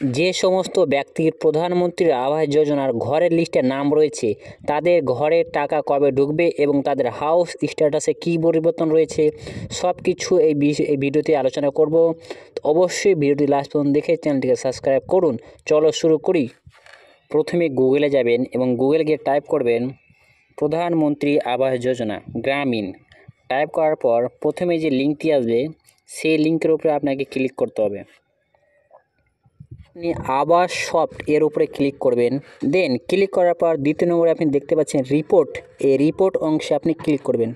যে সমস্ত ব্যক্তির প্রধানমন্ত্রীর আবাস যোজনার ঘরের লিস্টে নাম রয়েছে তাদের ঘরের টাকা কবে ঢুকবে এবং তাদের হাউস স্ট্যাটাসে কী পরিবর্তন রয়েছে সব কিছু এই ভিডিওতে আলোচনা করব। তো অবশ্যই ভিডিওটি লাস্ট পর্যন্ত দেখে চ্যানেলটিকে সাবস্ক্রাইব করুন। চলো শুরু করি। প্রথমে গুগলে যাবেন এবং গুগলে গিয়ে টাইপ করবেন প্রধানমন্ত্রী আবাস যোজনা গ্রামীণ। টাইপ করার পর প্রথমে যে লিঙ্কটি আসবে সেই লিঙ্কের উপরে আপনাকে ক্লিক করতে হবে। আপনি আবাস সফট এর উপরে ক্লিক করবেন। দেন ক্লিক করার পর দ্বিতীয় নম্বরে আপনি দেখতে পাচ্ছেন রিপোর্ট, এই রিপোর্ট অংশে আপনি ক্লিক করবেন।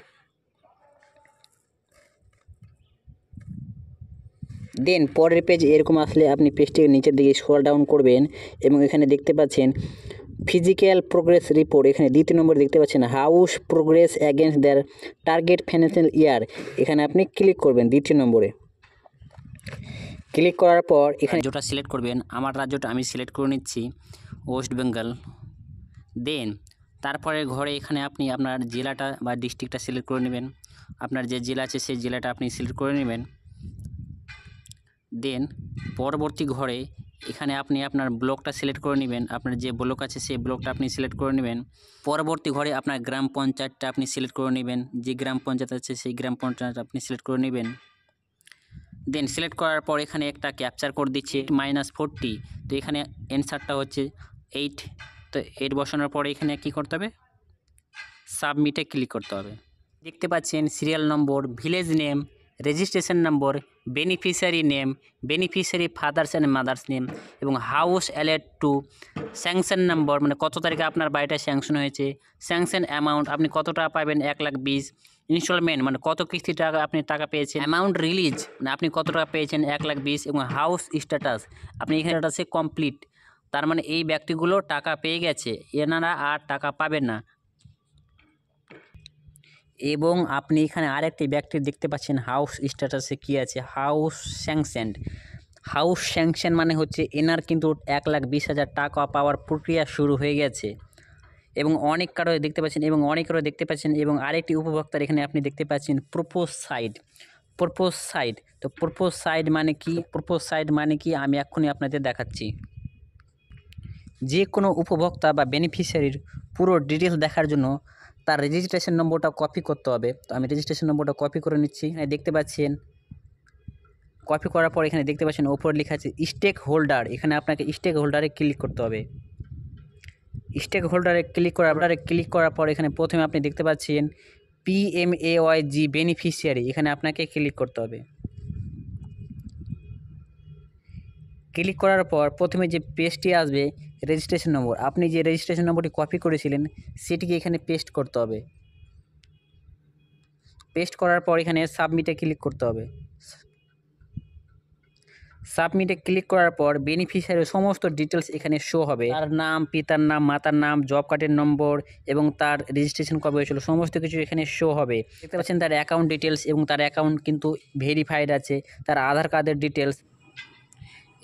দেন পরের পেজ এরকম আসলে আপনি পেজটিকে নিচের দিকে স্ক্রল ডাউন করবেন এবং এখানে দেখতে পাচ্ছেন ফিজিক্যাল প্রোগ্রেস রিপোর্ট। এখানে দ্বিতীয় নম্বর দেখতে পাচ্ছেন হাউস প্রোগ্রেস অ্যাগেন্স্ট দেয়ার টার্গেট ফাইন্যান্সিয়াল ইয়ার। এখানে আপনি ক্লিক করবেন দ্বিতীয় নম্বরে। ক্লিক করার পর এখানে যেটা সিলেক্ট করবেন, আমার রাজ্যটা আমি সিলেক্ট করে নিচ্ছি ওয়েস্ট বেঙ্গল। দেন তারপরে ঘরে এখানে আপনি আপনার জেলাটা বা ডিস্ট্রিক্টটা সিলেক্ট করে নেবেন। আপনার যে জেলা আছে সেই জেলাটা আপনি সিলেক্ট করে নেবেন। দেন পরবর্তী ঘরে এখানে আপনি আপনার ব্লকটা সিলেক্ট করে নেবেন। আপনার যে ব্লক আছে সেই ব্লকটা আপনি সিলেক্ট করে নেবেন। পরবর্তী ঘরে আপনার গ্রাম পঞ্চায়েতটা আপনি সিলেক্ট করে নেবেন। যে গ্রাম পঞ্চায়েত আছে সেই গ্রাম পঞ্চায়েত আপনি সিলেক্ট করে নেবেন। দেন সিলেক্ট করার পর এখানে একটা ক্যাপচার কোড দিচ্ছে -40। তো এখানে অ্যান্সারটা হচ্ছে 8। তো 8 বসানোর পরে এখানে কি করতে হবে, সাবমিটে ক্লিক করতে হবে। দেখতে পাচ্ছেন serial number, village name, registration number, beneficiary name, beneficiary father's and mother's name এবং হাউস অ্যালার্ট টু, স্যাংশন নম্বর মানে কত তারিখে আপনার বাড়িটা স্যাংশন হয়েছে, স্যাংশন অ্যামাউন্ট আপনি কত টাকা পাবেন 1,20,000, ইনস্টলমেন্ট মানে কত কিস্তি টাকা আপনি টাকা পেয়েছেন, অ্যামাউন্ট রিলিজ মানে আপনি কত টাকা পেয়েছেন 1,20,000 এবং হাউস স্ট্যাটাস আপনি এখানে স্ট্যাটাসে কমপ্লিট, তার মানে এই ব্যক্তিগুলো টাকা পেয়ে গেছে, এনারা আর টাকা পাবেন না। এবং আপনি এখানে আরেকটি ব্যক্তি দেখতে পাচ্ছেন হাউস স্ট্যাটাসে কী আছে, হাউস স্যাংশনড। হাউস স্যাংশন মানে হচ্ছে এনার কিন্তু 1,20,000 টাকা পাওয়ার প্রক্রিয়া শুরু হয়ে গেছে এবং অনেক কারো দেখতে পাচ্ছেন এবং অনেকেরও দেখতে পাচ্ছেন। এবং আরেকটি উপভোক্তার এখানে আপনি দেখতে পাচ্ছেন প্রপোজ সাইড। প্রপোজ সাইড, তো প্রপোজ সাইড মানে কি, প্রপোজ সাইড মানে কি আমি এক্ষুনি আপনাদের দেখাচ্ছি। যে কোনো উপভোক্তা বা বেনিফিশিয়ারির পুরো ডিটেলস দেখার জন্য তার রেজিস্ট্রেশন নম্বরটা কপি করতে হবে। তো আমি রেজিস্ট্রেশন নম্বরটা কপি করে নিচ্ছি। এখানে দেখতে পাচ্ছেন কপি করার পর এখানে দেখতে পাচ্ছেন ওপরে লেখা আছে স্টেক হোল্ডার। এখানে আপনাকে স্টেক হোল্ডারে ক্লিক করতে হবে। স্টেক হোল্ডারে ক্লিক করার পর এখানে প্রথমে আপনি দেখতে পাচ্ছেন PMAYG বেনিফিশিয়ারি, এখানে আপনাকে ক্লিক করতে হবে। ক্লিক করার পর প্রথমে যে পেজটি আসবে রেজিস্ট্রেশন নম্বর, আপনি যে রেজিস্ট্রেশন নম্বরটি কপি করেছিলেন সেটিকে এখানে পেস্ট করতে হবে। পেস্ট করার পর এখানে সাবমিটে ক্লিক করতে হবে। সাবমিটে ক্লিক করার পর বেনিফিশিয়ারির সমস্ত ডিটেলস এখানে শো হবে, তার নাম, পিতার নাম, মাতার নাম, জব কার্ডের নম্বর এবং তার রেজিস্ট্রেশন কবে হয়েছিল সমস্ত কিছু এখানে শো হবে। দেখতে পাচ্ছেন তার অ্যাকাউন্ট ডিটেলস এবং তার অ্যাকাউন্ট কিন্তু ভেরিফাইড আছে, তার আধার কার্ডের ডিটেলস।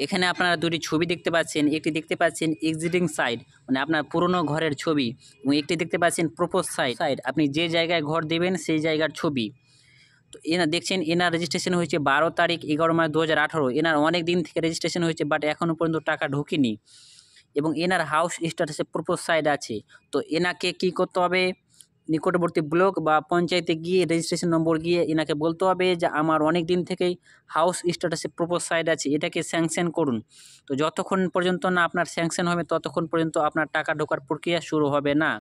এখানে আপনারা দুটি ছবি দেখতে পাচ্ছেন, একটি দেখতে পাচ্ছেন এক্সিস্টিং সাইড মানে আপনার পুরনো ঘরের ছবি এবং একটি দেখতে পাচ্ছেন প্রপোজ সাইড আপনি যে জায়গায় ঘর দেবেন সেই জায়গার ছবি। তো এনার দেখছেন এনার রেজিস্ট্রেশন হয়েছে 12 তারিখ 11 মাস 2018। এনার অনেক দিন থেকে রেজিস্ট্রেশন হয়েছে বাট এখনও পর্যন্ত টাকা ঢোকেনি এবং এনার হাউস স্ট্যাটাসে প্রপোজ সাইড আছে। তো এনাকে কি করতে হবে, নিকটবর্তী ব্লক বা পঞ্চায়েতে গিয়ে রেজিস্ট্রেশন নম্বর গিয়ে এনাকে বলতে হবে যে আমার অনেক দিন থেকেই হাউস স্ট্যাটাসে প্রপোজ সাইড আছে, এটাকে স্যাংশন করুন। তো যতক্ষণ পর্যন্ত না আপনার স্যাংশন হবে ততক্ষণ পর্যন্ত আপনার টাকা ঢোকার প্রক্রিয়া শুরু হবে না।